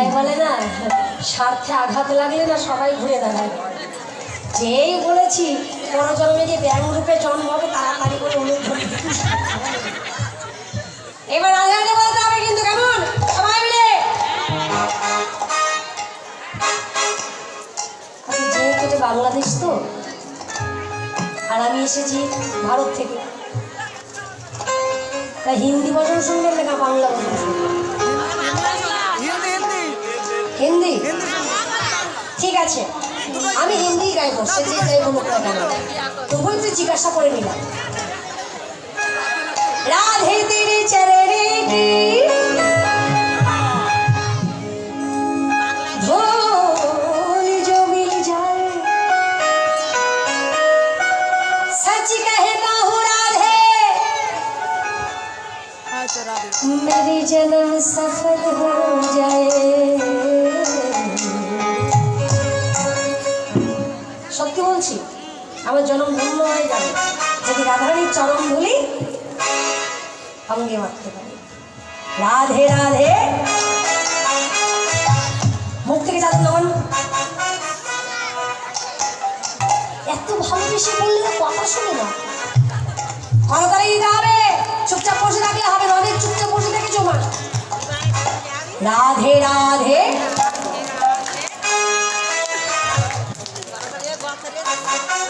কথায় বলে না, স্বার্থে আঘাত লাগলে না সবাই ঘুরে দাঁড়ায়। যেই বলেছি পরজন্মে যে ব্যাং রূপে জন্ম হবে তাড়াতাড়ি করে অনুভব। এবার রাজা বলতে হবে কিন্তু, কেমন সবাই মিলে। যেহেতু এটা বাংলাদেশ তো, আর আমি এসেছি ভারত থেকে, তাই হিন্দি বচন শুনবেন না বাংলা বচন শুনবেন? হিন্দি ঠিক আছে, আমি হিন্দি গাইব, সে যে যাই বলুক না কেন, তবুই তো জিজ্ঞাসা করে নিলাম। রাধে তেরে চরণে কি धूल जो मिल जाए, सच कहता हूँ राधे मेरी जन्म सफल हो जाए। সত্যি বলছি, আমার জন্ম ধন্য হয়ে যাবে যদি রাধারানীর চরণ ধুলি অঙ্গে মারতে পারি। রাধে রাধে, মুখ থেকে যাদের নামান। এত ভালোবেসে বললে না, কথা শুনে না, করতালি দিতে হবে। চুপচাপ বসে থাকলে হবে না, অনেক চুপচাপ বসে থেকে জমা। রাধে রাধে,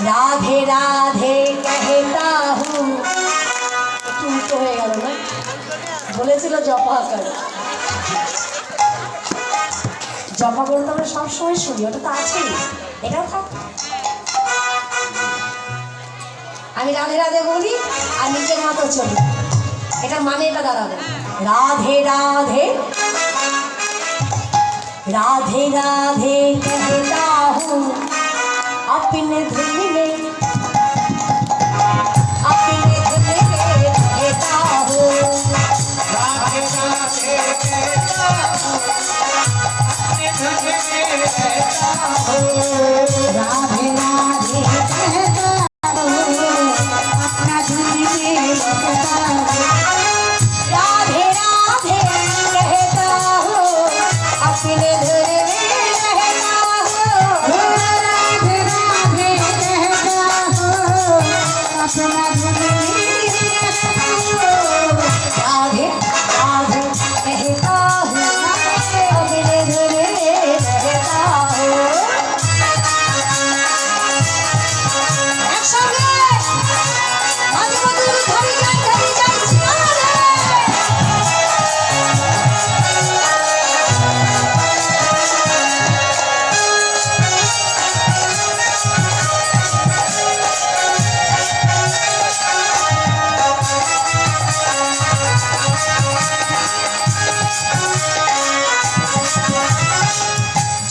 রাধে রাধে कहता हूँ। উল্টো হয়ে গেল না, বলেছিল জপা করো। জপা করতে আমরা সবসময় শুনি, ওটা তো আছেই, এটাও থাক। আমি রাধে রাধে বলি আর নিজের মতো চলি, এটার মানে এটা দাঁড়াবে। রাধে রাধে, राधे राधे कहता हूँ अपने धुन में, अपने धुन में कहता हूँ। राधे राधे कहता हूँ अपने धुन में कहता हूँ। राधे राधे कहता हूँ अपना धुन में कहता हूँ। राधे राधे कहता हूँ अपने धुन में कहता हूँ। राधे राधे कहता हूँ अपना धुन में कहता हूँ। राधे राधे कहता हूँ अपने धुन में कहता हूँ। একসঙ্গে মাঝে মাঝে ধরে গান ধরে যাচ্ছি আমাদের।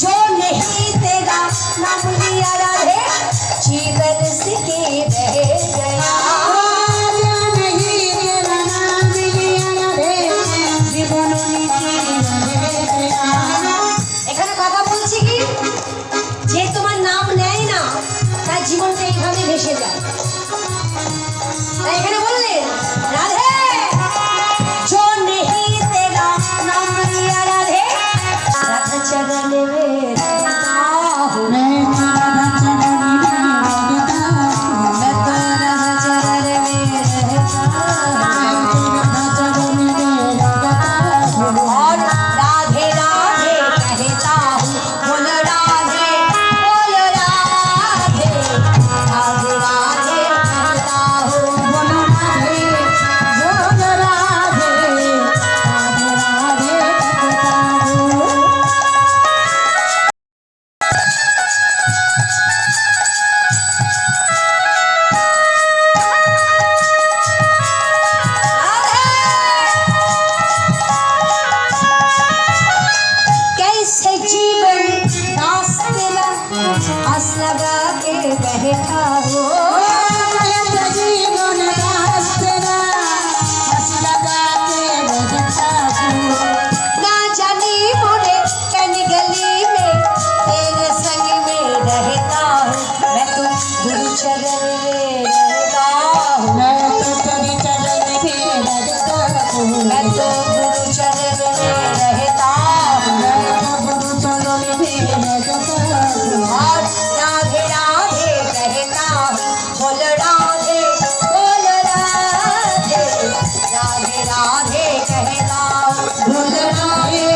जो नहीं तेरा नाम लिया राधे जीवन से के रह गया। जो नहीं तेरा नाम लिया राधे जीवन से रह गया। এখানে কথা বলছি কি, যে তোমার নাম নেয় না তার জীবনটা এইভাবে ভেসে যায়। তাই এখানে বললেন রাধে, जो नहीं तेरा नाम लिया राधे राधा चरण में रहता हूँ। मैं तो राधा चरण में रहता हूँ। मैं तो राधा चरण में रहता हूँ। और राधे राधे कहता हूँ, बोल राधे बोल राधे, राधे राधे कहता हूँ, बोल राधे राधे कहलाओ बोल राधे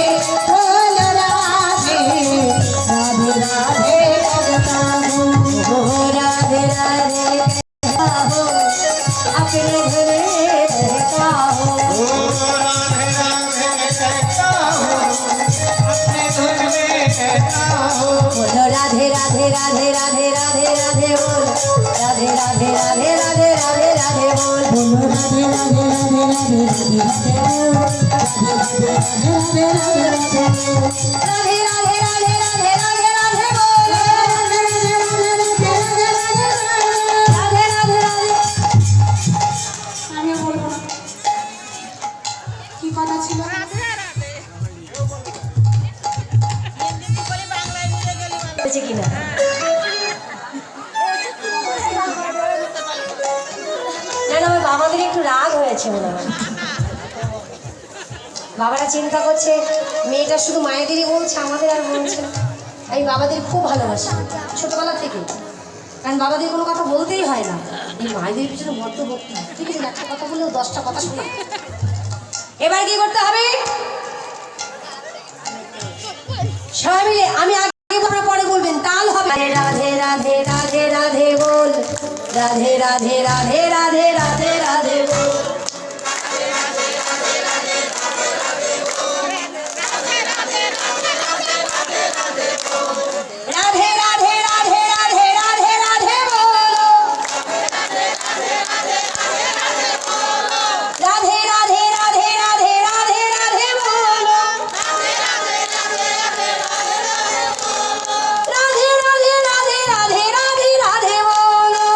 राधे राधे करता हूँ। हो राधे राधे कहता हो अपने घर रहता हो राधे राधे कहता हूँ अपने धुन में कहता हूँ। बोलो राधे राधे राधे राधे राधे राधे बोल राधे राधे राधे राधे राधे राधे बोल बोलो राधे राधे राधे राधे राधे राधे बोल राधे राधे राधे राधे राधे बोल राधे राधे राधे राधे राधे राधे बोल राधे राधे राधे আমি বলবো না কি কথা ছিল হয়েছে কিনা না আমার বাবাদের একটু রাগ হয়েছে মনে হয় বাবারা চিন্তা করছে মেয়েটা শুধু মায়েদেরই বলছে আমাদের আর বলছে না। আমি বাবাদের খুব ভালোবাসি ছোটবেলা থেকে কারণ বাবাদের কোনো কথা বলতেই হয় না এই মায়েদের পিছনে বড্ড ভক্তি ঠিক আছে একটা কথা বললেও 10টা কথা শোনা এবার কি করতে হবে সবাই মিলে আমি আগে আপনারা পরে বলবেন তাল হবে রাধে রাধে রাধে রাধে বল রাধে রাধে রাধে রাধে রাধে রাধে বল রাধে রাধে রাধে রাধে রাধে রাধে বলো রাধে রাধে রাধে রাধে রাধে রাধে বলো রাধে রাধে রাধে রাধে রাধে রাধে বলো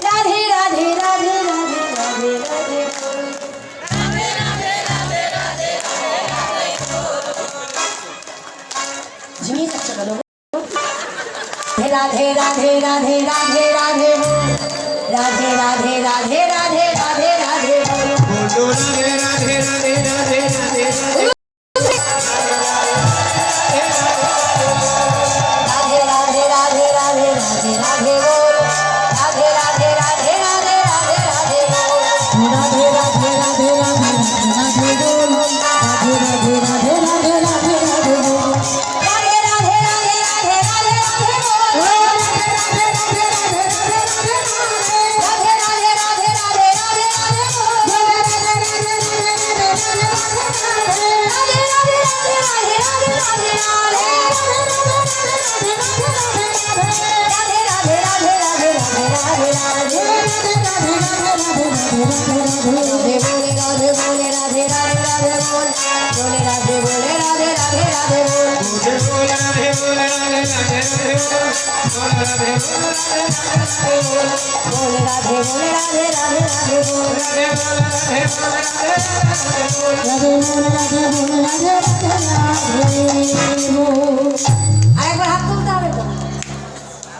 রাধে রাধে রাধে রাধে রাধে রাধে বলো ঝিমিয়ে যাচ্ছে কেন রাধে রাধে রাধে রাধে রাধে বল রাধে রাধে রাধে রাধে রাধে রাধে বল बोलो राधे राधे राधे राधे राधे राधे राधे राधे राधे राधे राधे बोल राधे राधे राधे राधे राधे राधे बोल राधे राधे राधे राधे राधे बोल राधे राधे राधे राधे राधे राधे बोल राधे राधे राधे राधे राधे राधे बोल राधे राधे राधे राधे राधे राधे बोल राधे राधे राधे राधे राधे राधे राधे राधे राधे राधे बोले राधे बोले राधे राधे राधे बोल बोले राधे बोले राधे राधे राधे बोल बोल राधे बोल राधे राधे राधे बोल राधे बोले राधे बोले राधे राधे राधे बोल राधे बोल राधे बोल राधे राधे बोल আরেকবার হাত তুলতে হবে তো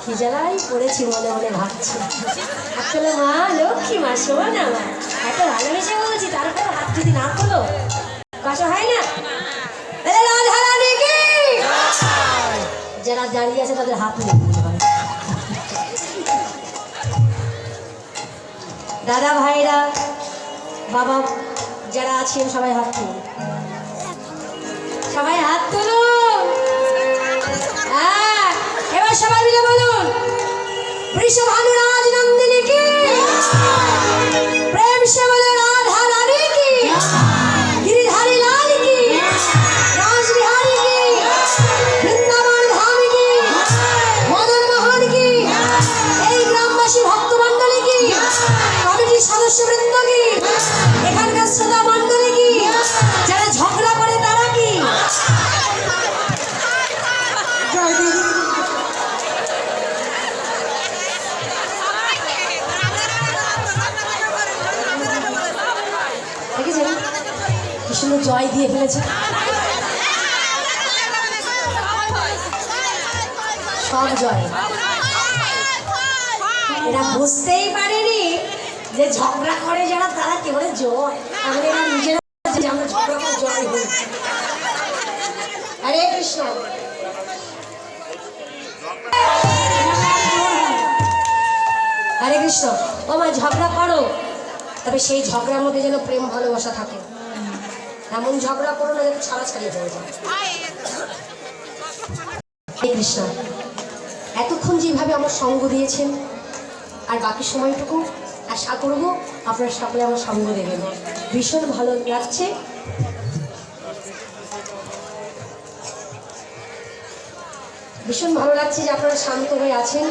কি জ্বালাই পড়েছি মনে মনে ভাবছি আসলে মা লক্ষ্মী মা শোন আমার এত ভালোবেসে বলছি তারপর হাত যদি না তোলো কষ্ট হয় না রাধা রানী কি যারা দাঁড়িয়ে আছে তাদের হাত তুলে দিতে পারে দাদা ভাইরা বাবা যারা আছেন সবাই হাত তুলুন সবাই হাত তুলুন হ্যাঁ এবার সবাই মিলে বলুন বৃষভানুরাজ নন্দিনী কি প্রেম সে বলো রাধা রানী কি गिरिधारी लाल की राज बिहारी की वृंदावन धाम की मदन मोहन की এই গ্রামবাসী ভক্তমণ্ডলী কি কমিটির সদস্যবৃন্দ কি এখানকার শ্রোতা মণ্ডলী কি যারা ঝগড়া করে তারা কি দেখেছেন কি সুন্দর জয় দিয়ে ফেলেছে সব জয় এরা বুঝতেই পারেনি যে ঝগড়া করে যারা তারা কেবল জয় তাহলে এরা নিজেরা যে আমরা ঝগড়া করে জয় হই হরে কৃষ্ণ হরে কৃষ্ণ। ও মা, ঝগড়া করো, তবে সেই ঝগড়ার মধ্যে যেন প্রেম ভালোবাসা থাকে। এমন ঝগড়া করো না যাতে ছাড়াছাড়ি হয়ে যায়। হরে কৃষ্ণ। এতক্ষণ যেভাবে আমার সঙ্গ দিয়েছেন, আর বাকি সময়টুকু আশা করব আপনারা সকলে আমার সঙ্গ দেবেন। ভীষণ ভালো লাগছে। ভীষণ ভালো লাগছে যে আপনারা শান্ত হয়ে আছেন।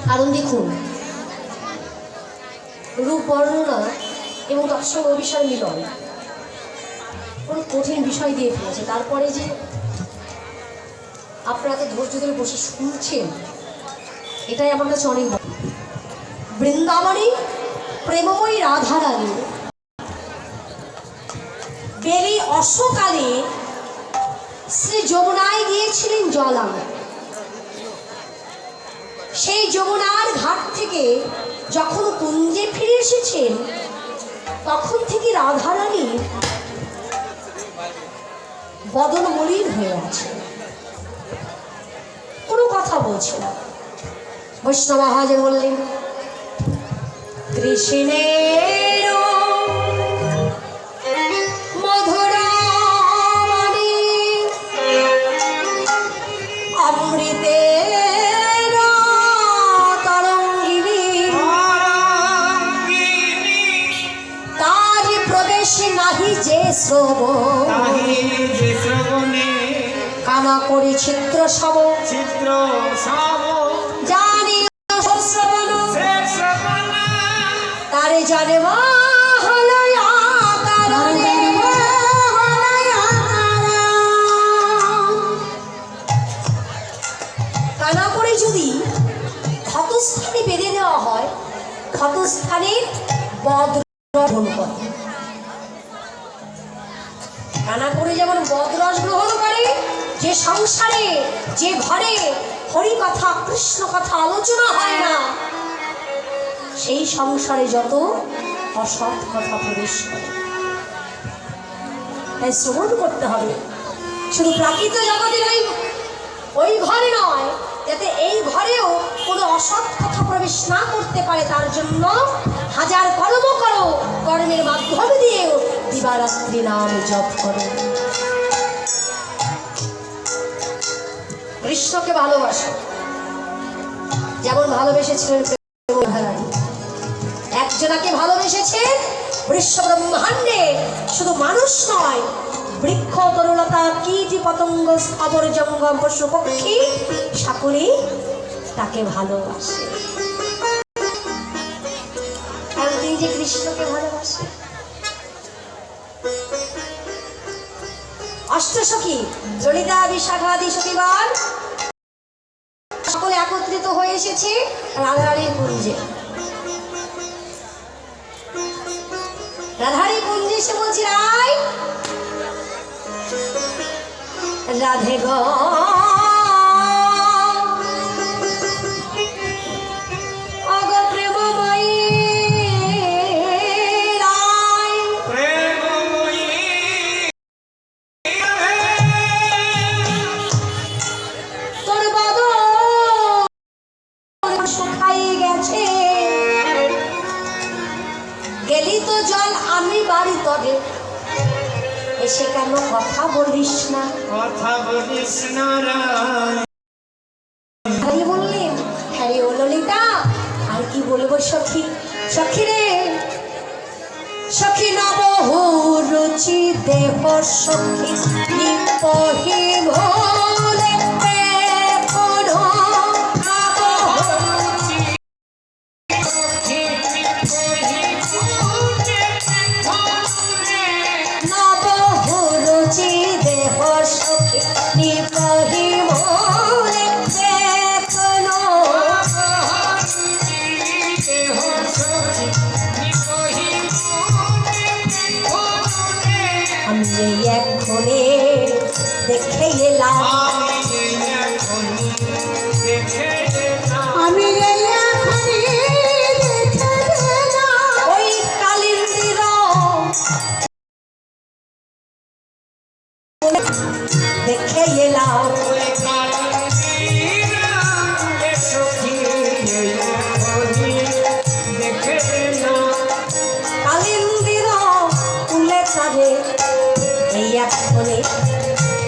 কারণ দেখুন, রূপ বর্ণনা এবং তৎসঙ্গ অভিসার মিলন কোনো কঠিন বিষয় দিয়ে ফেলেছে। তারপরে যে আপনারা এত ধৈর্য ধরে বসে শুনছেন, এটাই আমার কাছে অনেক বড়। বৃন্দাবনী প্রেমময়ী রাধারানী বেলি অশ্বকালে শ্রী যমুনায় গিয়েছিলেন জল আনতে। সেই যমুনার ঘাট থেকে যখন কুঞ্জে ফিরে এসেছেন, তখন থেকে রাধারানী বদন মলিন হয়ে আছে, কোনো কথা বলছে না। বৈষ্ণব মহাজন বললেন, কৃষ্ণের মধুর বাণী অমৃতের তরঙ্গিনী, তার প্রবেশ নাহি যে শ্রবণে, কামা করি চিত্র সব জানি শ্রবণ, তারে জানে কানা করে যদি ক্ষতস্থানে বেঁধে দেওয়া হয়, ক্ষতস্থানে বদ গ্রহণ করে। কানা করে যেমন বদরস গ্রহণ করে, যে সংসারে যে ঘরে হরি কথা কৃষ্ণ কথা আলোচনা হয় না, সেই সংসারে যত অসৎ কথা প্রবেশ করে। তাই শ্রবণ করতে হবে, শুধু প্রাকৃত জগতের ওই ঘরে নয়, যাতে এই ঘরেও কোনো অসৎ কথা প্রবেশ না করতে পারে, তার জন্য হাজার কর্ম করো, কর্মের মাধ্যমে দিয়েও দিবারাত্রি নাম জপ করো। কৃষ্ণকে ভালোবাসো যেমন ভালোবেসেছিলেন রাধারানী। একজনাকে ভালোবেসেছেন বিশ্ব ব্রহ্মাণ্ডে, শুধু মানুষ নয়, বৃক্ষ তরুলতা কীট পতঙ্গ স্থাবর জঙ্গম পশু পক্ষী সকলেই তাকে ভালোবাসে। কারণ তিনি যে কৃষ্ণকে ভালোবাসে। অষ্টসখী ললিতা বিশাখাদি সখীগণ সকলে একত্রিত হয়ে এসেছে রাধারানীর কুঞ্জে। রাধারানী কুঞ্জে এসে বলছি, রায় রাধে গো অগো প্রেমময়ী রায়, তোর বদন শুকাই গেছে, গেলি তো জল আমি বাড়ি তবে, এসে কেন কথা বলিস না? হরি বললেন, হ্যাঁ ও ললিতা, আর কি বলবো সখী, সখী রে সখী নবহু রুচি দেহ সখী নিপহি ভোলে এক্ষণে দেখে এলাম, আমি ওই কালিন্দির দেখে এলাম, বলে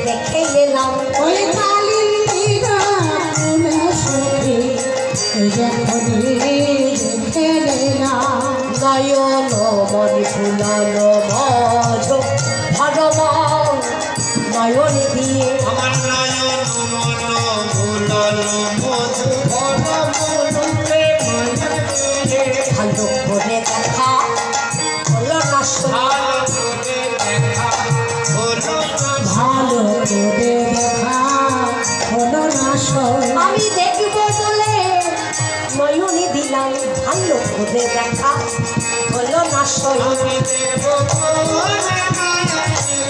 দেখে এলাম ওই কালিন্দা ফুলে সুখে যখনই দেখে নিলাম নয়ন মনি ফুলালো মজ ভরম নয়ন দিয়ে আমার নয়ন মন ভুলালো মধু ভরমে ভালো করে দেখা হলো না ভালো করে দেখা হলো না ভালো করে দেখা হলো না সব আমি দেখবো বলে নয়নে দিলাম ভালো করে দেখা হলো না সই আমি দেখবো বলে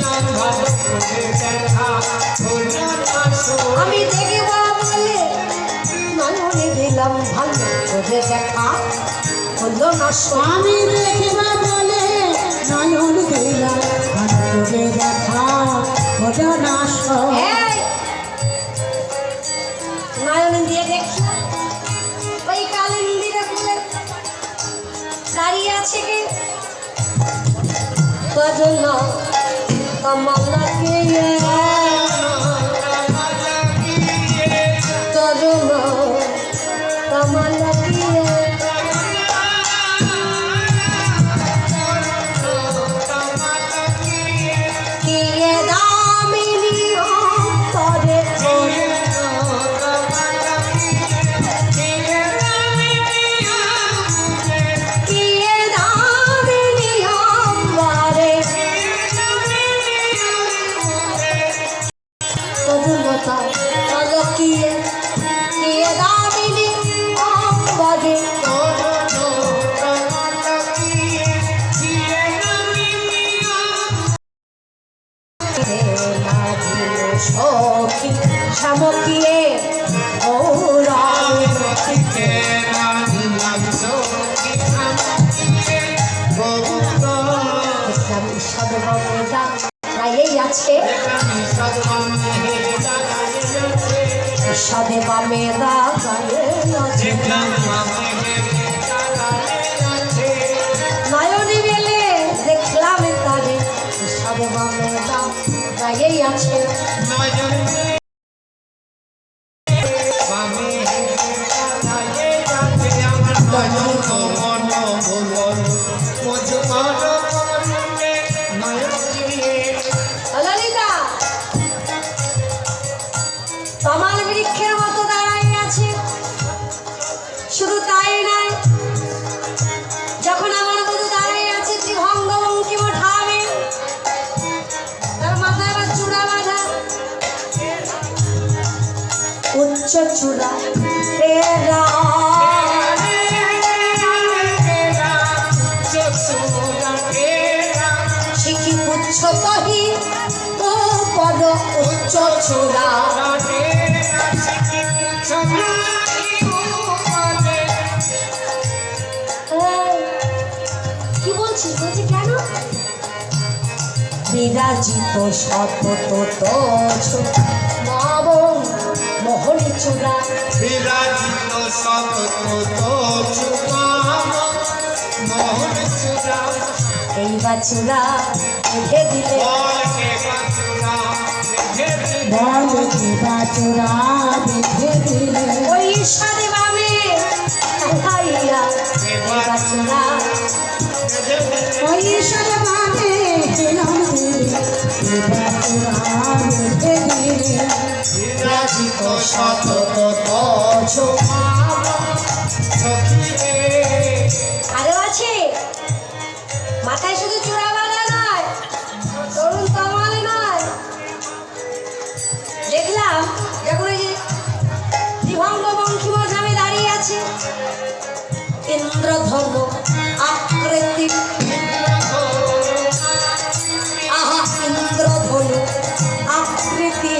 নয়ন ভালো করে দেখা হলো না সই। আমি দেখব বলে নয়নে দিলাম ভালো করে দেখা হলো না সই আমি দেখিবা বলে নয়ন দিলাম ভালো করে দেখা হলো না সব এই, নয়নে দিয়ে দেখলাম ওই কালিন্দিরে বলে দাঁড়িয়ে আছে কে কজন কমলকে কজন কমলকে কিয়ে দামিনী অন্তরে কিয়ে দামিনী অন্তরে কজনতা কলকিয়ে কিয়ে দামিনী অন্তরে সখী শামকিয়ে গৌরব ইসলাম সদগা গায়েই আছে সদে বামে দা গায়ে আছে নয়নে মেলে দেখলাম তারে সদে বামে দা গায়েই আছে ললিতা তমাল বৃক্ষের মতো দাঁড়াই আছে শুধু তাই নয় যখন আমার বধূ দাঁড়িয়ে আছে ত্রিভঙ্গ বঙ্কিম ঠামে তার মাথায় আবার চূড়া বাঁধা উচ্চ চূড়া তেরা শিখি উচ্চ তহি তো পদ উচ্চ চূড়া কি বলছিস বলছি কেন বিরাজিত শতত নব মোহনী চূড়া বিরাজিত সতত মোহন চূড়া এই বা চূড়া উঠে দিলে বল কিবা চূড়া দেখে দিলে ওই সাদে বামে খাইয়া এই বা চূড়া ওই সদভাবে হেলাম দিলে কিবা চূড়া দেখে দিলে বিরাজিত শতত আরো আছে মাথায় শুধু চূড়া বাঁধা নয় তরুণ তমালে নয় দেখলাম যখন ওই যে ত্রিভঙ্গ বঙ্কিম ধামে দাঁড়িয়ে আছে ইন্দ্রধনু আকৃতি আহা ইন্দ্রধনু আকৃতি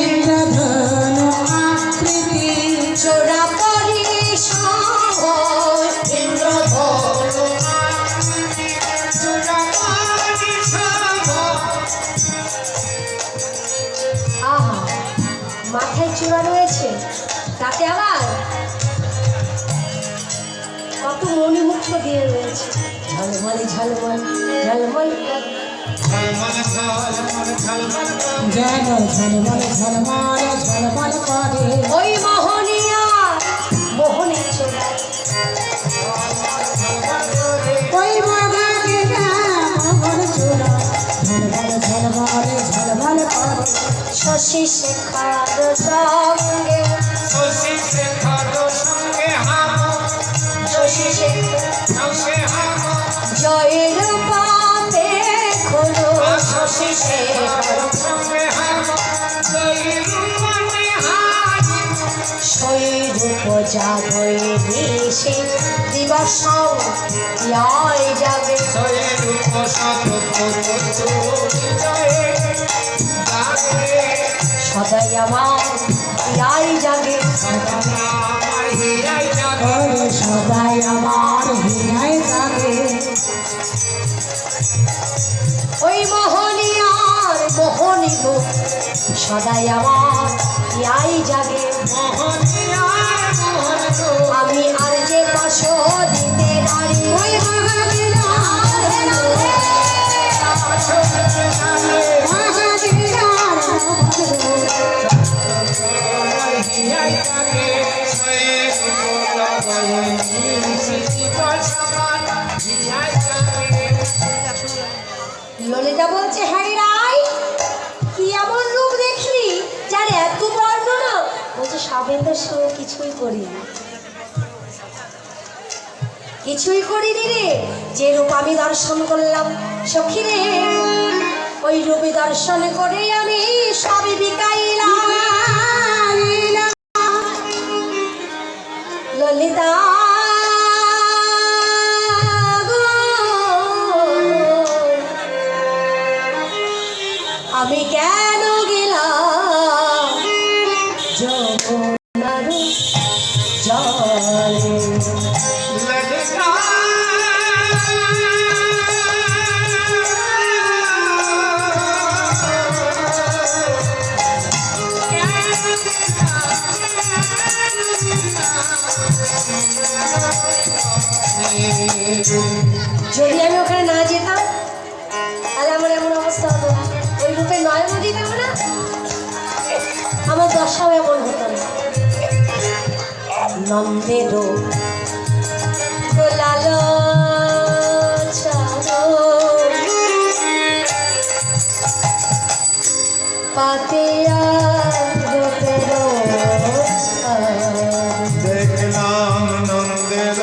ইন্দ্রধনু আকৃতি চোরা পরিসর ইন্দ্রধনু আহা মাথায় চূড়া রয়েছে তাতে আবার কত মণিমুক্ত দিয়ে রয়েছে ঝলমল ঝলমল ঝলমল ঝলমল ঝলমল ঝলমল যেন ঝলমল ঝলমল ঝলমল করে ওই মোহনিয়া মোহনের চোরাই ওই বাগানে মোহন চূড়া ঝলমল ঝলমল ঝলমল করে শশী শেখার সঙ্গে শশী শেখর সঙ্গে হাম শশী শেখার সঙ্গে হাম জয়ের পাতে খোলো শশী শেখার সঙ্গে হাম রূপনে হাম শৈরূপ জাগয়ে নিশি দিবস ইয়াই যাবে সয়ে রূপ সত হৃদয়ে জাগে সদাই আমার ইয়াই যাবে আমার হৃদয় জাগে ওরে সদাই আমার হৃদয় জাগে ওই মোহনিয়ার মোহনী গো সদাই আমার ইয়াই জাগে মোহনিয়ার মোহন গো আমি আর যে পাশ দিতে নারী ওই ললিতা বলছে হ্যাঁ রাই কি এমন রূপ দেখলি যার এত বর্ণনা বলছে সাবেন্দ্র সহ কিছুই করিনি কিছুই করিনি রে যে রূপ আমি দর্শন করলাম সখী রে ওই রূপে দর্শন করে আমি সবই বিকাইলাম ললিতা গো, আমি কেন গেলাম যমুনার জলে যদি আমি ওখানে না যেতাম তাহলে আমার এমন অবস্থা হতো ওই রূপে নয়ন দিতাম না আমার দশাও এমন হতো না নন্দের গোলাল পাতিয়া রূপের দেখলাম নন্দের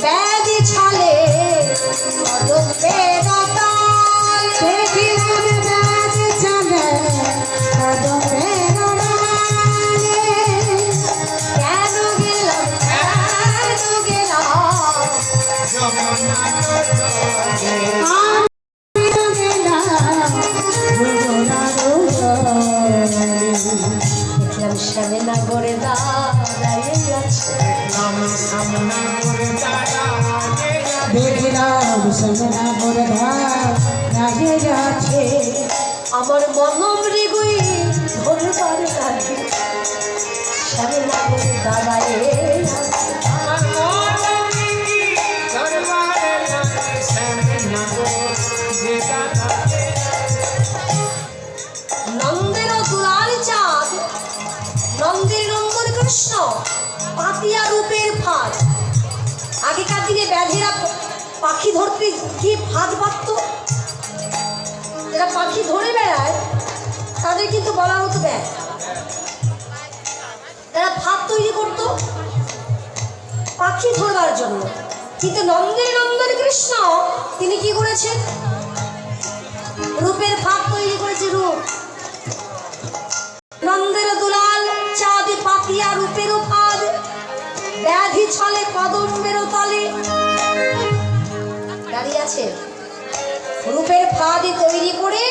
ব্যাধি ছলে কদম্বের তাল দেখিলাম রাত চলে কদমের ডালে। কেন গেলাম আমি তো গেলাম যমুনার জলে। দেখলাম সামনে না করে দাঁড়িয়ে আছে দেখিলাম সমনা মোর দাঁড়িয়ে যাচ্ছে আমার মনম রেগুই ধরবার লাগে সামনে না করে দাঁড়ায়ে নন্দের দুলাল চাঁদ নন্দের নন্দন কৃষ্ণ পাতিয়া রূপের ফাঁদ আগেকার দিনে ব্যাধেরা পাখি ধরতে কি ফাঁদ পাতত যারা পাখি ধরে বেড়ায় তাদের কিন্তু বলা হতো ব্যাগ তারা ফাঁদ তৈরি করতো পাখি ধরবার জন্য কিন্তু নন্দের নন্দন কৃষ্ণ তিনি কি করেছেন রূপের ফাঁদ তৈরি করেছে রূপ নন্দের দুলাল চাঁদ পাতিয়া রূপেরও ফাঁদ ব্যাধি ছলে কদম্বের তলে দাঁড়িয়ে আছে রূপের ফাঁদি তৈরি করে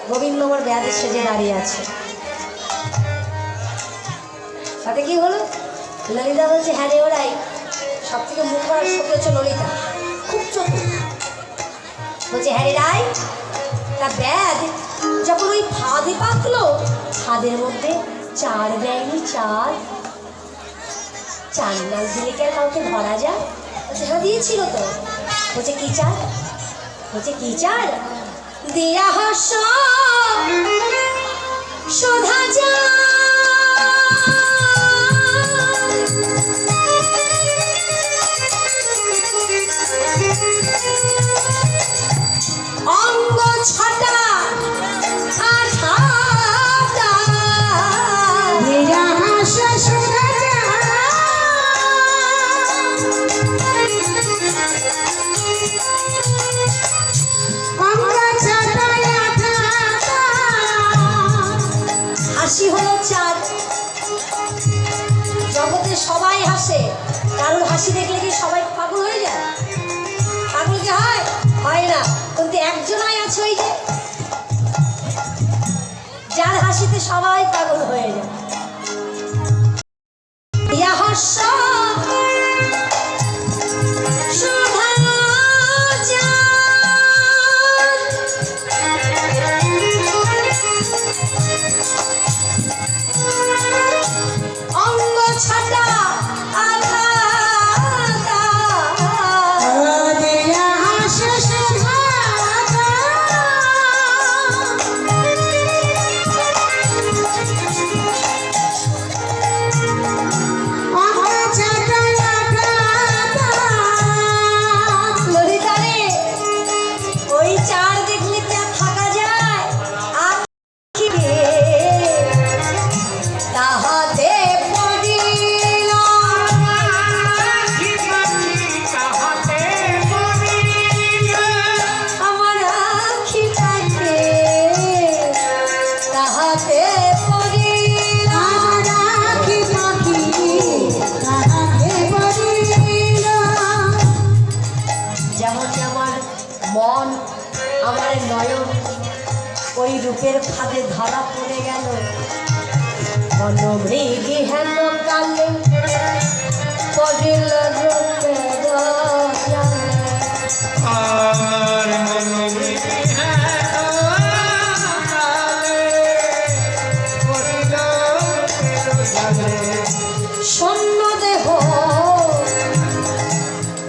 গোবিন্দ আমার ব্যাধি সেজে দাঁড়িয়ে আছে তাতে কি হলো ললিতা বলছে হ্যাঁ রে ওরাই সব থেকে মুখ করার শোক হচ্ছে ললিতা খুব চতুর বলছে হ্যাঁ রে রাই তা ব্যাধ যখন ওই ফাঁদে পাতলো, ফাঁদের মধ্যে চার দেয়নি, চার নাল দিলে কি আর কাউকে ধরা যায়? বলছে হ্যাঁ দিয়েছিল তো। বলছে কি চার? বলছে কি চার? দেয়া হর্ষ শোধা যায়, অঙ্গ ছটা আঠাটা, দেয়া হাস্য শোনা যায়, অঙ্গ ছটায় আঠাটা। হাসি হলো চাঁদ। জগতে সবাই হাসে, কারোর হাসি দেখলে কি সবাই পাগল হয়ে যায়? পাগল কি হয়? হয় না। কিন্তু একজনই আছে ওই যে, যার হাসিতে সবাই পাগল হয়ে যায়। ইয়া হাস্য শোভা যায়, অঙ্গ ছাটা আঘাতা, দেয়া হাস্য শোভা যায়, অঙ্গ ছটায় আঠাটা। ললিতারে ওই চার দেখলে কি আর থাকা যায়? আখিরে তাহাতে পড়িল, আখি পাখি তাহাতে পড়িল, আমার আখিটাতে তাহাতে পড়িল, আমার আখি পাখি তাহাতে পড়িল। যেমন আমার মন, আমার নয়ন ওই রূপের ফাঁদে ধরা পড়ে গেল। বনমৃগী হেন কালে পড়িল রূপে দয়ালে, আর মনোমৃতি পড়িল জালে, শূন্য দেহ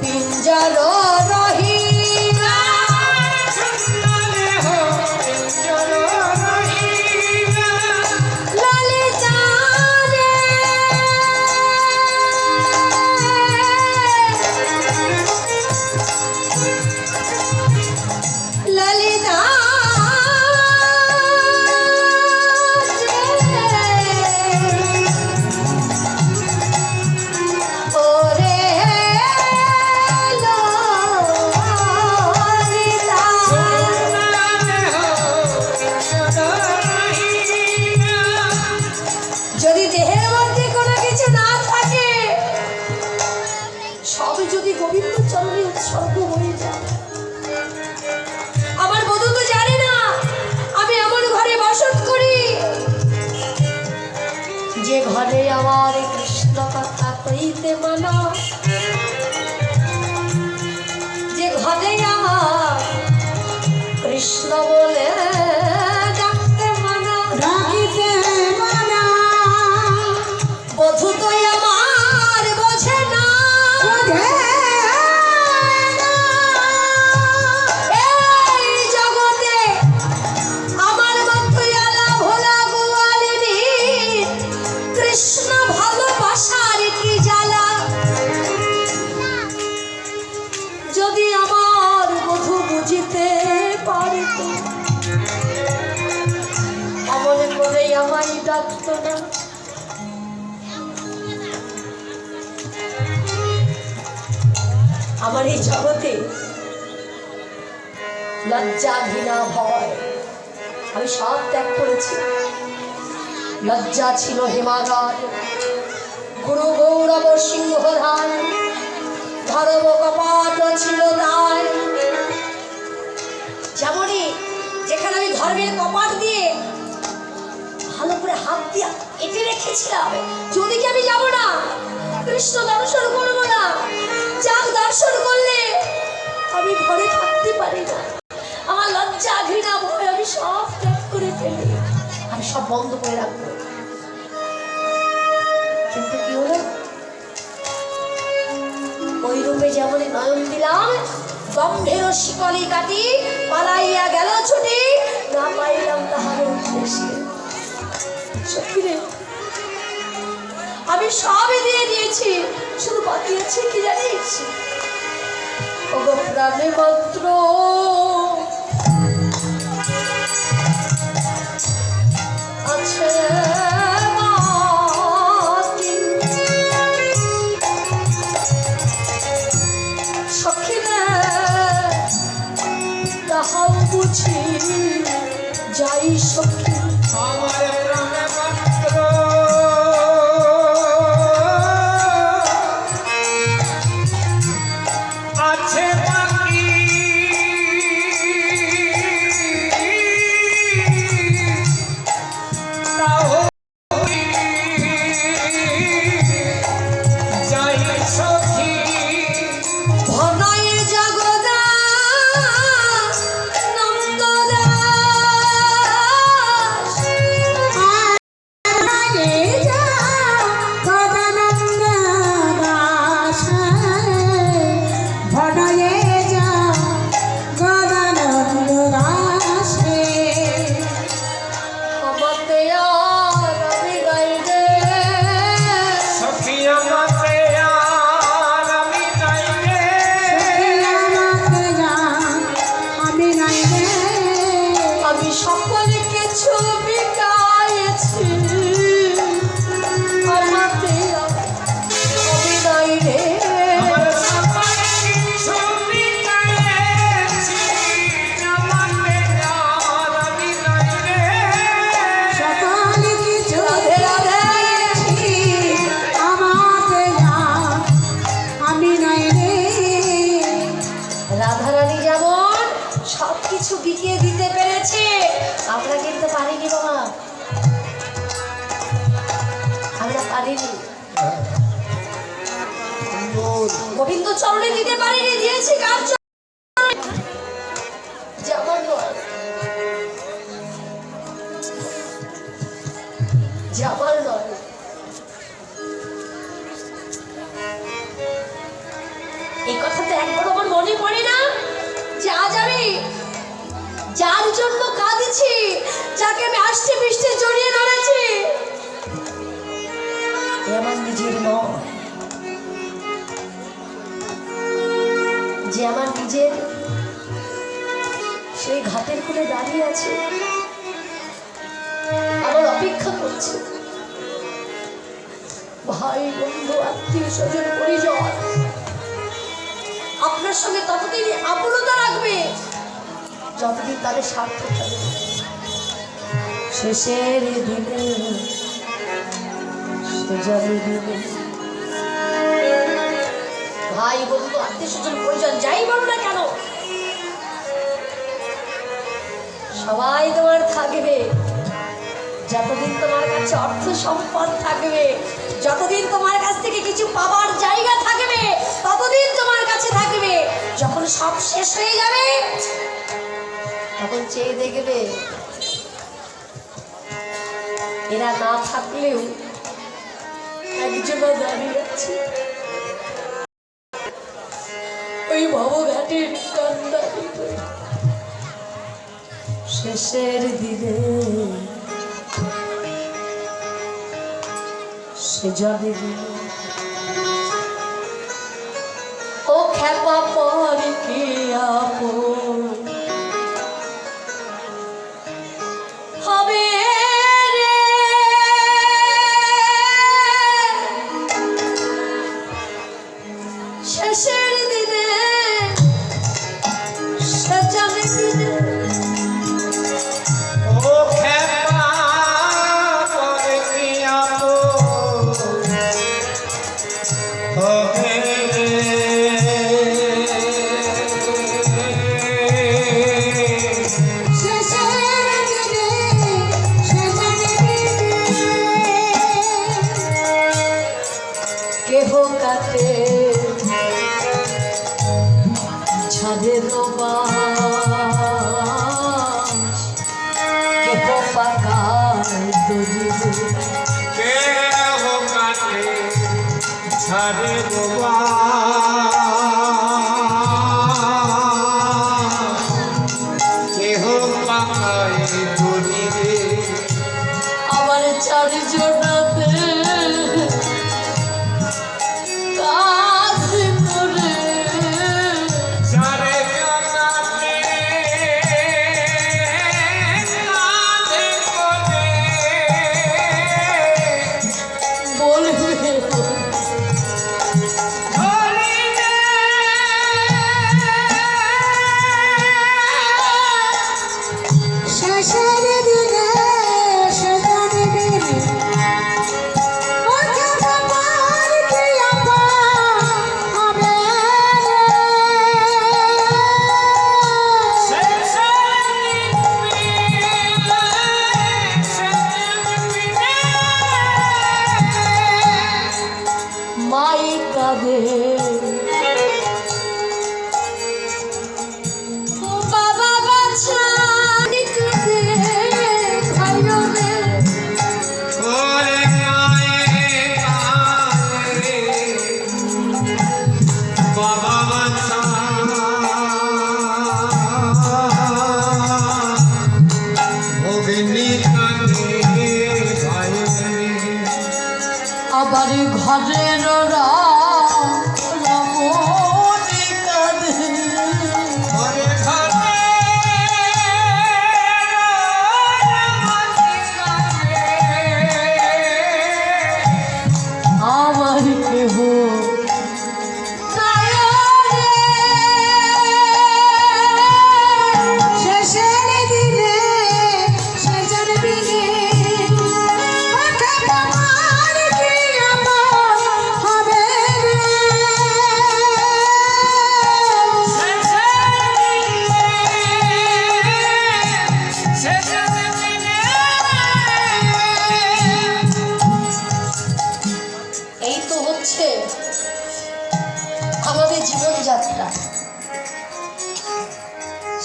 পিঞ্জর রহিলা, দেহ পিঞ্জর রহিলা, ললিতারে ললিতা ওরে ললিতা, দেহ পিঞ্জর রহিলা, যদি দেহের মধ্যে কোনো কিছু না থাকে, সব যদি গোবিন্দ চরণে উৎসর্গ হয়ে যায়। আমার বধূ তো জানে না আমি এমন ঘরে বসত করি, যে ঘরে আমার কৃষ্ণ কথা কইতে মানা, যে ঘরে আমার কৃষ্ণ বলে ডাকতে মানা। রাখিতে মানা, বধূ তো আমার বোঝে না, বোঝে না। এই জগতে আমার মতো আলা ভোলা গোয়ালিনী কৃষ্ণ ভালোবাসার কি জ্বালা। যদি আমার বধূ বুঝিতে পারিত, অমন করে আমায় ডাকতো না। আমার এই জগতে লজ্জা ঘৃণা ভয় আমি সব ত্যাগ করেছি। লজ্জা ছিল হিমাগার, গুরু গৌরব সিংহধান, ধর্ম কপাট ছিল দায়। যেমনই যেখানে আমি ধর্মের কপাট দিয়ে ভালো করে হাত দিয়ে এঁটে রেখেছিলাম, যদি কি আমি যাব না, কৃষ্ণ দর্শন করবো না, যাক দর্শন করলে আমি ঘরে থাকতে পারি না। আমার লজ্জা ঘৃণা ভয় আমি সব ত্যাগ করে ফেলি। সব বন্ধ করে রাখবো। কিন্তু কি হলো, ওই রূপে যেমন নয়ন দিলাম, গম্ভীর শিকলি কাটি পালাইয়া গেল ছুটি, না পাইলাম তাহার উদ্দেশ্যে। সত্যি রে, আমি সবই দিয়ে দিয়েছি, শুধু বাকি আছে কি জানিস, ওগো প্রাণে মাত্র আছে বাকি। সখী রে, তাহাও বুঝি যাই সখী, আমার প্রাণে মাত্র আছে বাকি, তাও যাই সখী। ভনয়ে জগদা নন্দদাস, আরে যা গদানন্দ দাস, ভনয়ে যা গদানন্দ দাস। আমাতে আর আমি গাই রে, সখী আমাকে আর আমি নাই রে, আমি নাই রে, আমি সকল কিছু বিকাইছি, আমাতে আর আমি গাই রে। আমার সবাই কিছু বিকাইছি, আমাকে আর আমি নাই রে। সকল কিছু রাধে রাধে, আমাকে আমি নাই রে। রাধারানী যেমন সবকিছু বিকিয়ে দিতে পেরেছে, আমরা কিন্তু পারিনি বাবা, আমরা পারিনি। গোবিন্দ চরণে দিতে পারিনি, দিয়েছি কার চরণে? যেমন নয়, যেমন নয়, এই কথা তো একবার আমার মনে পড়ে না যে আজ আমি যার জন্য কাঁদছি, যাকে আমি আষ্টে পৃষ্ঠে জড়িয়ে ধরেছি, এ আমার নিজের নয়, যে আমার নিজের, সেই ঘাটের কোলে দাঁড়িয়ে আছে, আমার অপেক্ষা করছে। ভাই বন্ধু আত্মীয় স্বজন পরিজন আপনার সঙ্গে ততদিন আপনতা রাখবে যতদিন তাদের স্বার্থ থাকবে। শেষের দিনে সুজলে দিনে ভাই বন্ধু আত্মীয় স্বজন পরিজন যাই বলো না কেন, সবাই তোমার থাকবে যতদিন তোমার কাছে অর্থ সম্পদ থাকবে, যতদিন তোমার কাছ থেকে কিছু পাবার জায়গা থাকবে, ততদিন তোমার কাছে থাকবে। যখন সব শেষ হয়ে যাবে, তখন চেয়ে দেখবে এরা না থাকলেও একজন দাঁড়িয়ে আছে ওই ভবঘাটের কান্দারি। শেষের দিনে সে যাবে ও খেপা পর কে আপন হবে রে, শেষের দিনে সে যাবে দিনে। ও খেপা পরে কি আপন হবে রে। কেহ কাটে ছাদের বাস, কেহ পাকা দজিবে কেহ কাটে ছাড়ে বাবা কেহ পাকায় ধরিবে আমার চারজনাতে কাজ করে ছাড়ে কাটে কাঁধে করে বলবে ধরিবে শেষের দিনে সেজন দিনে ওকে বাবার কি আপা হবে মাই কাঁদে বাবা বাছা কাঁদে ভাইও রে ওরে মায়ে কাঁদে বাবা বাছা অগ্নি কাঁদে ভাই আবার ঘরের রমণী কাঁদে ঘরে ঘরে আমার কেহ শেষের দিনে সেজন দিনে ওকে বাবার কি আপা হবে এই তো হচ্ছে আমাদের জীবনযাত্রা।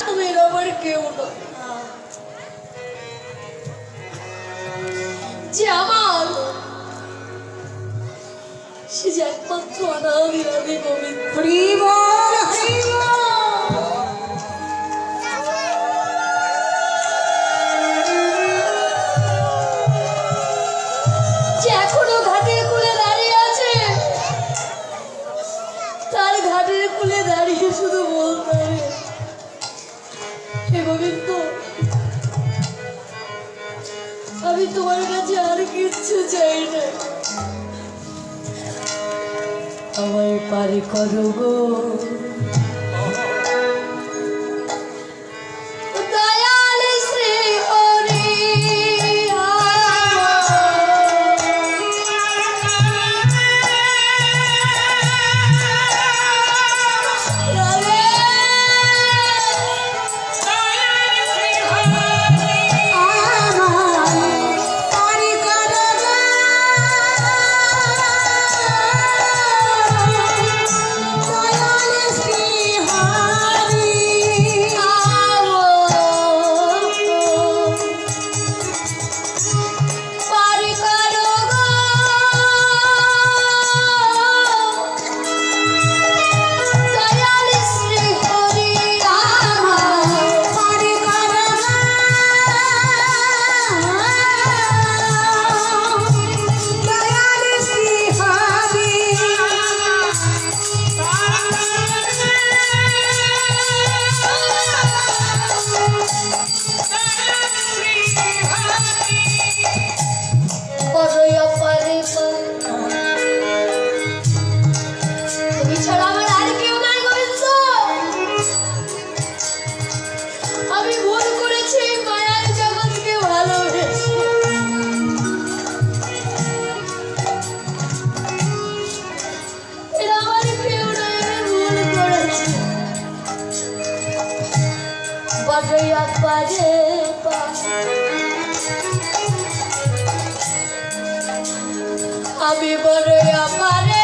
তুমি আমার কেউ নয়, যে আমার সে যে একমাত্র অনাদি আদি গোবিন্দ। হরিবল হরিবল যে এখনো ঘাটের কূলে দাঁড়িয়ে আছে, তার ঘাটের কূলে দাঁড়িয়ে শুধু বলতে হবে, হে গোবিন্দ, আমি তোমার কাছে আর কিচ্ছু চাই না, আমায় পারে করো গো দয়াল শ্রী হরি। আমি বড় আমারে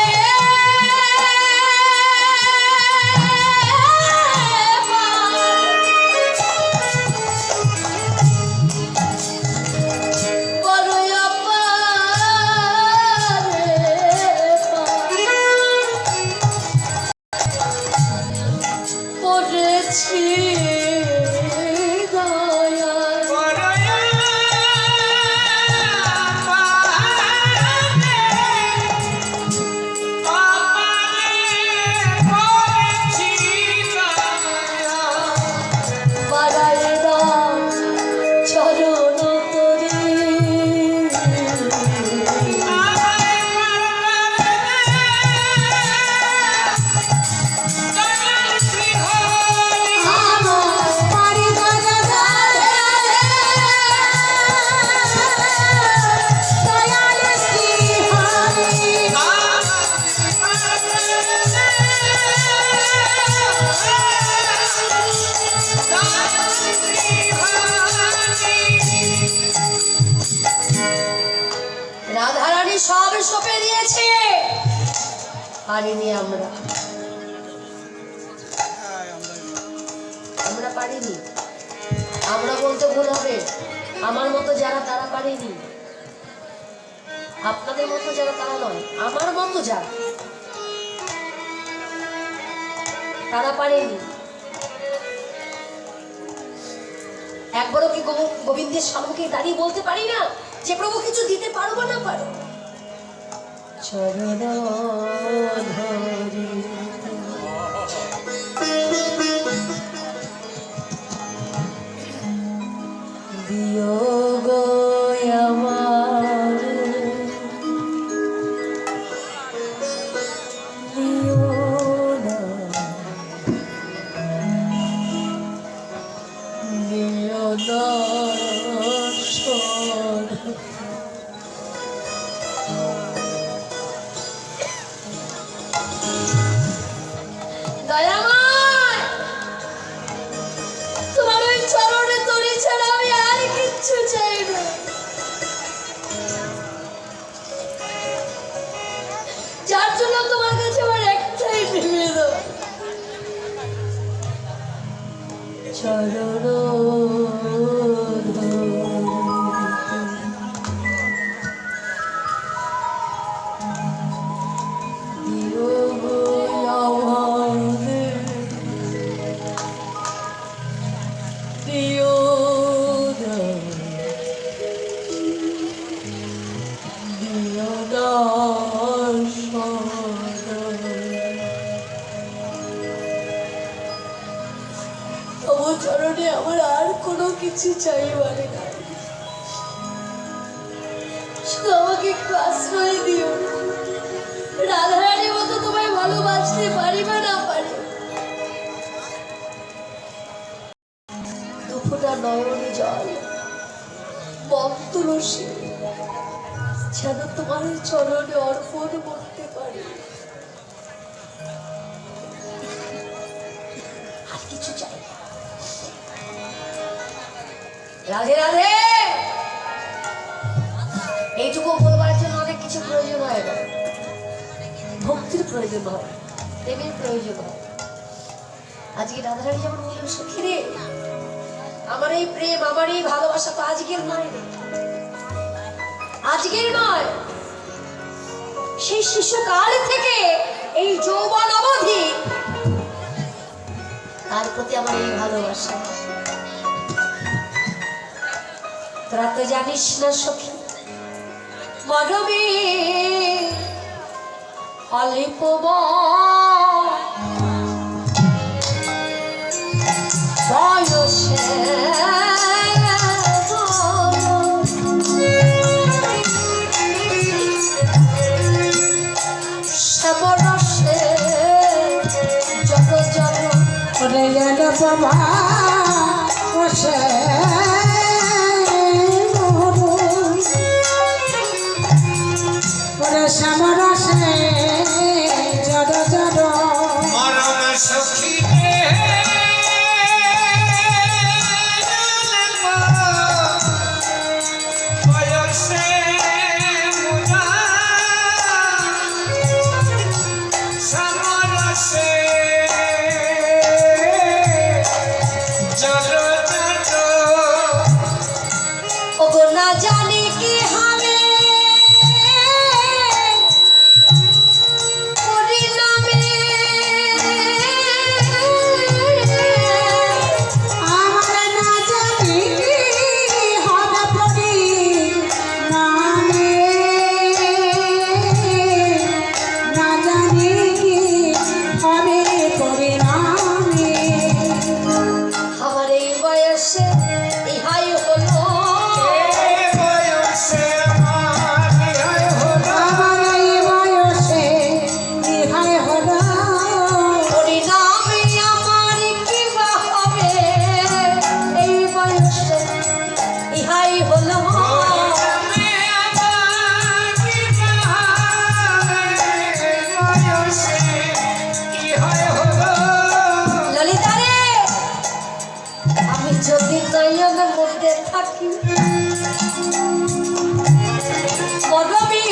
সঁপে দিয়েছে, পারিনি আমরা, আমরা পারিনি। আমরা বলতে ভুল হবে, আমার মতো যারা তারা পারেনি, আপনাদের মতো যারা তারা নয়, আমার মতো যারা তারা পারেনি। একবারও কি গোবিন্দের সম্মুখে দাঁড়িয়ে বলতে পারি না যে প্রভু কিছু দিতে পারবো না পারো? চরণ ধরি দিও গো আমার, দিও না, দিও দর্শন। দয়াময়, তোমার ওই চরণে তরি ছাড়া আমি আর কিচ্ছু চাই না। যার জন্য তোমার কাছে আমার একটাই নিবেদন, চরণ চরণে আমার আর কোনো কিছু চাইবারে না, শুধু আমাকে একটু আশ্রয় দিও। রাধারানীর মতো তোমায় ভালোবাসতে পারি বা না পারি, দুফোঁটা নয়নে জল বক্ত রসি যেন তোমার চরণে অর্পণ করতে পারি। আর কিছু চাই না। রাধে রাধে, এইটুকু বলবার জন্য অনেক কিছু প্রয়োজন হয় না, ভক্তির প্রয়োজন হয়, প্রেমের প্রয়োজন হয়। আজকে রাধারানী যেমন বললেন, সখী রে, আমার এই প্রেম, আমার এই ভালোবাসা তো আজকের নয়, আজকের নয়, সেই শিশুকাল থেকে এই যৌবন অবধি তার প্রতি আমার এই ভালোবাসা। তোরা তো জানিস না সখী, মরমে অল্প বয়সে শ্যামরসে যত যত ওরে গেল বাবা বসে ওরে শ্যামরসে জড় জড় মরণ সখী বয়সে মুরা সমরসে জড় ওগো না জানি কি হবে পরিণামে, আমরা না জানি হবে পরিণামে, না জানি কি হবে পরিণামে। আমার এই বয়সে ইহাই হলো, বয়সে আমার হলো আমার এই বয়সে ইহাই হলো পরিণামে আমার কি বা হবে, এই বয়সে ইহাই হলো। ললিতা রে, আমি যদি নয়নের মধ্যে থাকি, মরমে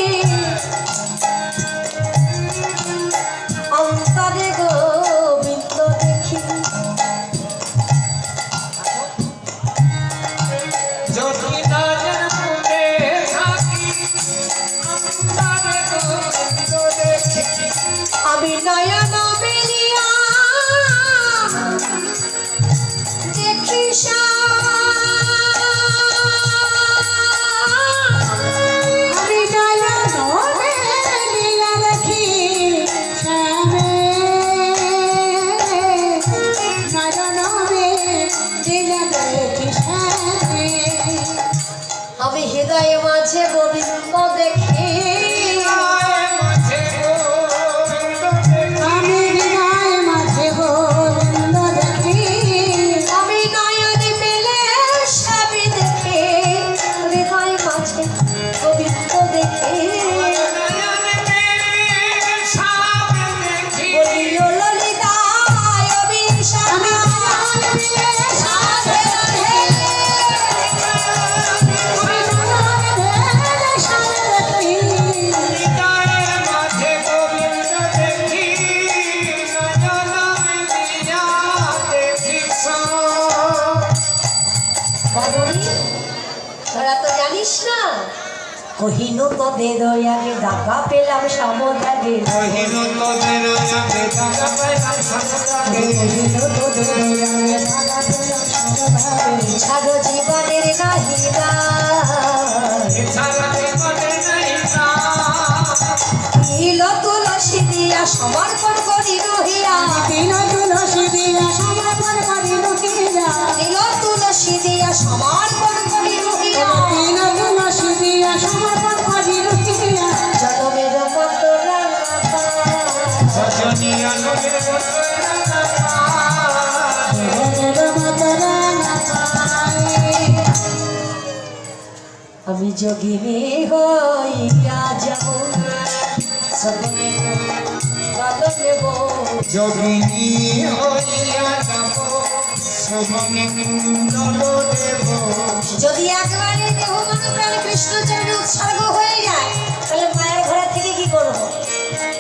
নয়ন মেলিয়া দেখি আমি নয়ন মেলিয়া দেখি শ্যামে, নয়ন মেলিয়া দেখি শ্যামে। আমি হৃদয়ে মাঝে গোবিন্দ দেখি আমি হৃদয় মাঝে গোবিন্দ দেখি, আমি নয়ন মেলে সবই দেখি হৃদয় মাঝে গোবিন্দ দেখি বলিও ললিতায় অবিশাখা রাধে রাধে বাবরি, তোরা তো জানিস না কহিনু তোদের আগে দেখা পেলাম সমদাগে কহিনু তোদের আগে দেখা পেলাম সমদাগে ছাড়ো জীবনের নাহিদা নীল তুলসী দিয়া সমর্পণ করি রহিয়া বিন তুলসী দিয়া সমর্পণ করি রহিয়া, নীল তুলসী দিয়া সমর্পণ করি রহিয়া বিন তুলসী দিয়া সমর্পণ করি রহিয়া। জনমের মত আমি যোগিনী হইয়া যাব সদনে গল নেব যোগিনী হইয়া যাব সবনে কুণ্ডল দেব যদি একবারে দেহ মন প্রাণ কৃষ্ণ চরণে উৎসর্গ হয়ে যায় তাহলে মায়ের ঘর থেকে কি করব?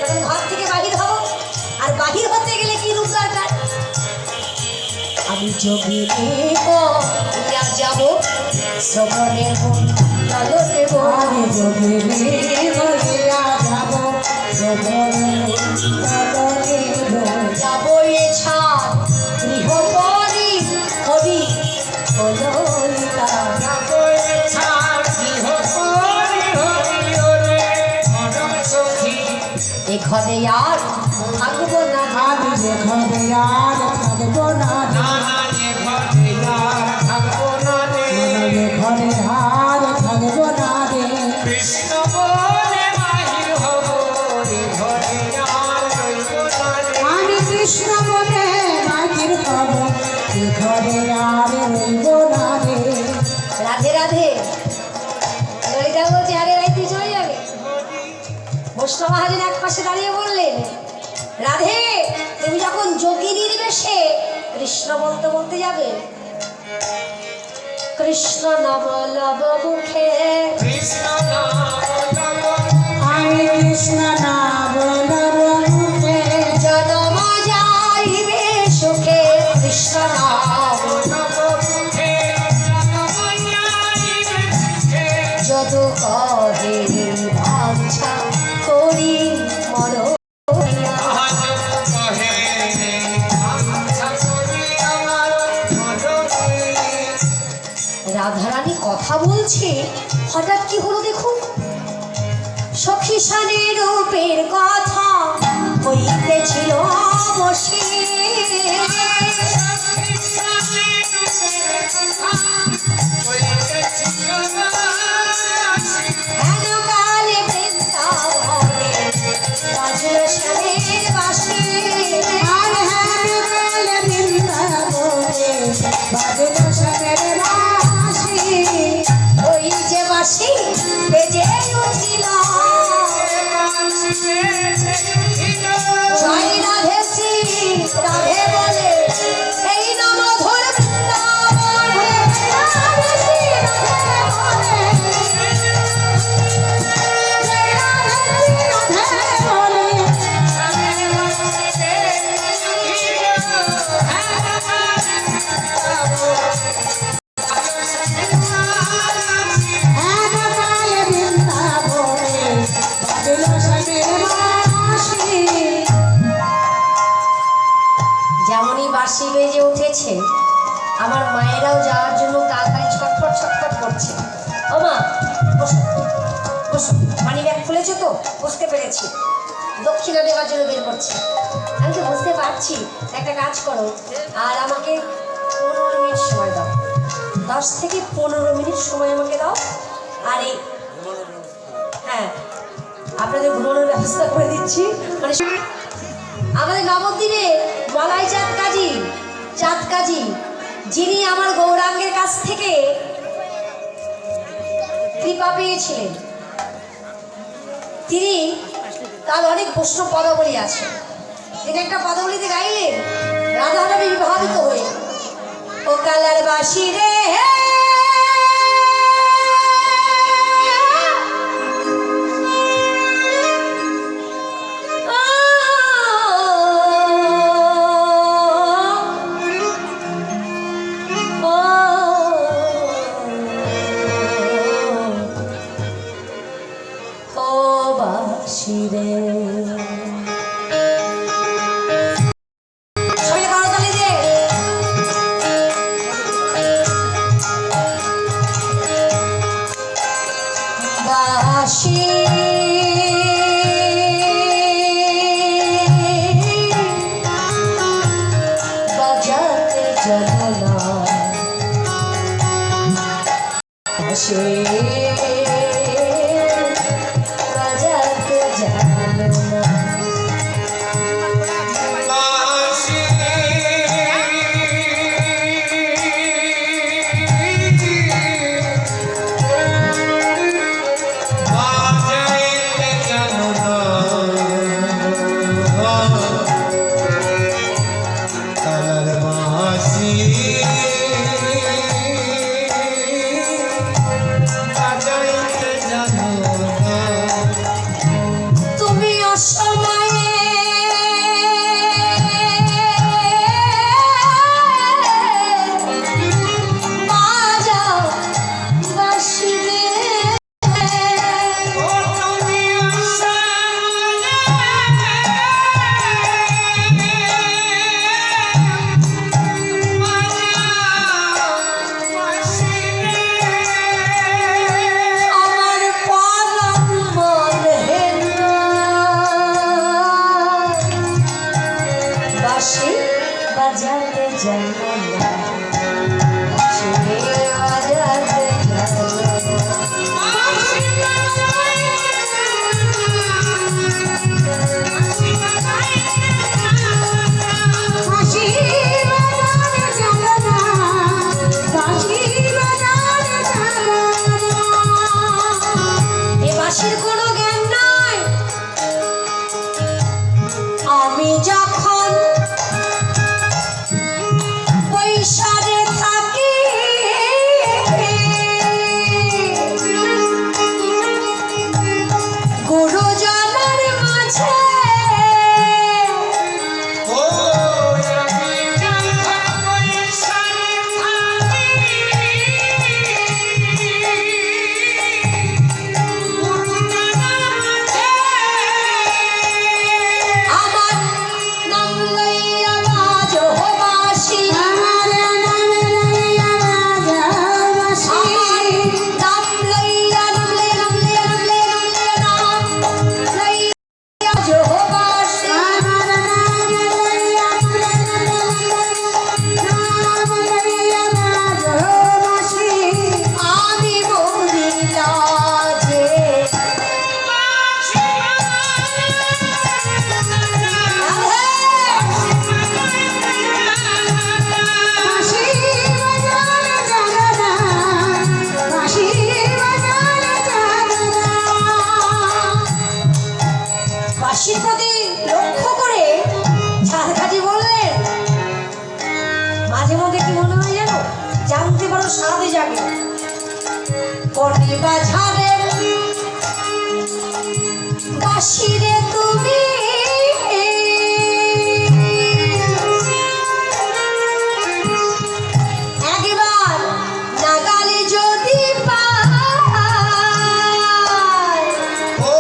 তখন ঘর থেকে বাহির হব, আর বাহির হতে গেলে কি রূপ দরকার? আমি যোগিনী হইয়া যাব শ্রবণের কুণ্ডল দেব আমি যোগিনী হইয়া যাব যাব এছাড় গৃহপরি হরি ললিতা এ ঘরে আর থাকবো না আমি যে ঘরে আর থাকবো না, যে ঘরে আর থাকবো না রে। কৃষ্ণ বলে বাহির হব রে ঘরে আর রইব না রে। আমি কৃষ্ণ বলে বাহির হব, এ ঘরে আর রইব না রে। রাধে রাধে ললিতা বলছে আরে ভাই তুই চলে যাবে বৈষ্ণব মহাজন এক পাশে দাঁড়িয়ে বললেন রাধে তুমি যখন যোগিনীর বেশে কৃষ্ণ বলতে বলতে যাবে কৃষ্ণ নাম লব মুখে কৃষ্ণ নাম লব আমি কৃষ্ণ নাম লব মুখে, জনম যাইবে সুখে কৃষ্ণ নাম মুখে জনমাইয়াইবে সুখে। যত কহে ভাঞ্ছা করি মরণিয়া আজ কহে আচ্ছা করি আমার মরণে। রাধারানী কথা বলছে হঠাৎ কি হলো দেখুন সখী সানে রূপের কথা হইতেছিল বসে হেন কালে বৃন্দাবনে বাজল শ্যামের বাঁশি আর হ্যাঁ কালে বৃন্দাবনে বাজল শ্যামের বাঁশি। ওই যে বাঁশি বেজে উঠিল জয় রাধে শ্রী রাধে বলে এই নাম ধর বৃন্দাবনে রাধে শ্রী রাধে বলে জয় রাধে শ্রী রাধে বলে, হ্যাঁ কালে ও মা, বসো বসো। মানি ব্যাগ খুলেছো তো? বুঝতে পেরেছি, দক্ষিণা দেওয়ার জন্য বের করছি। আমি তো বুঝতে পারছি। একটা কাজ করো, আর আমাকে 15 মিনিট সময় দাও। 10 থেকে 15 মিনিট সময় আমাকে দাও। আর এই হ্যাঁ, আপনাদের ঘুমানোর ব্যবস্থা করে দিচ্ছি। মানে আমাদের নবদ্বীপে মলাই চাঁদ কাজী, যিনি আমার গৌরাঙ্গের কাছ থেকে কৃপা পেয়েছিলেন, তিনি, তার অনেক বৈষ্ণব পদাবলী আছে। তিনি একটা পদাবলীতে গাইলেন রাধারানী বিভাবিত হয়ে, ও কালার বাসি রে বাঁশিরে তুমি একবার নাগালে যদি পাই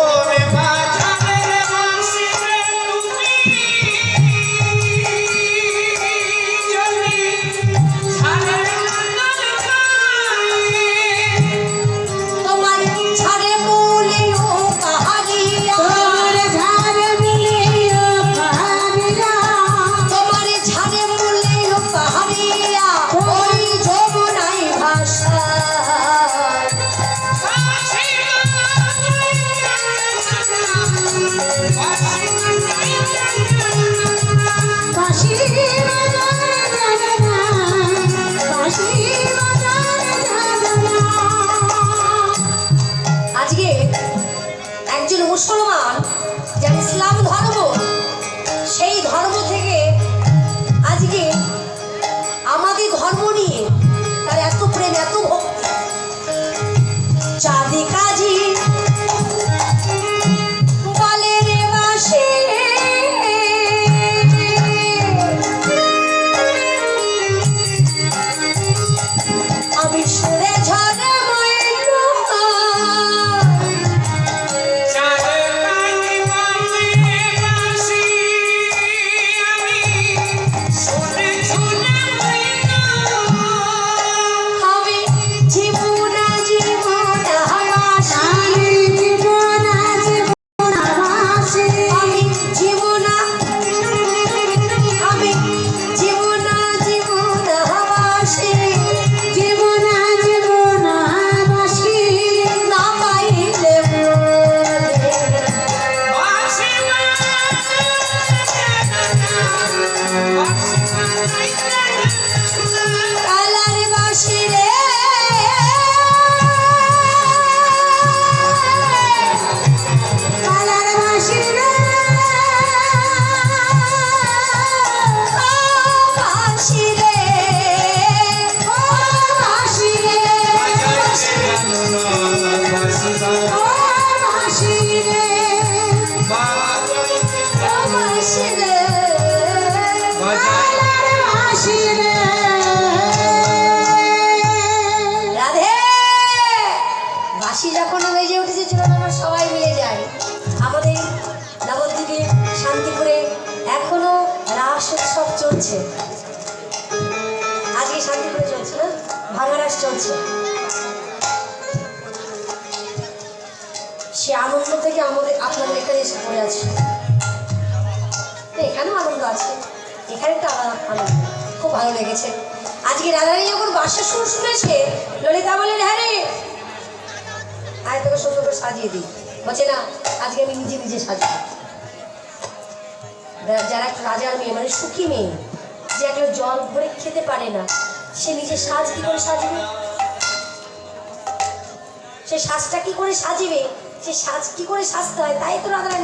ওরে বাজারে বাঁশিরে তুমি যদি ছাড়ে একজন মুসলমান যার ইসলাম ধর্ম, সেই ধর্ম থেকে আজকে আমাদের ধর্ম নিয়ে তার এত প্রেম, এত ভক্তি। চাঁদি কাজী বলে রে বাসি, আমি সুরে ঝরে ময়ূর, আমি জীবনা জীবনা বাসি, আমি জীবনা, আমি জীবনা জীবনা বাসি, না পাইলে মোরে। কালার বাসি রে, বাসি রে, বাসি রে, বাসি রে। রাধে, বাঁশি যখন বেজে উঠেছে, চলুন আমরা সবাই মিলে যাই। আমাদের নবদ্বীপে শান্তিপুরে এখনো রাস উৎসব চলছে। আজকে শান্তিপুরে চলছে না, ভাঙা রাস চলছে। সে আনন্দ থেকে আমাদের আপনাদের এখানে এসে পড়ে আছে। তো এখানেও আনন্দ আছে, এখানে একটা আলাদা আনন্দ, খুব ভালো লেগেছে। আজকে রাধারানী যখন বাঁশির সুর শুনেছে, ললিতা বলেন হ্যাঁ রে, আয় তোকে সুন্দর করে সাজিয়ে দিই। বলছে না, আজকে আমি নিজে নিজে সাজিয়ে। যারা একটা রাজার মেয়ে, মানে সুখী মেয়ে, যে একটা জল ভরে খেতে পারে না, সে নিজে সাজ কি করে সাজবে? সে সাজটা কি করে সাজিবে? সে সাজ কি করে সাজতে হয়, তাই তো রাধারানী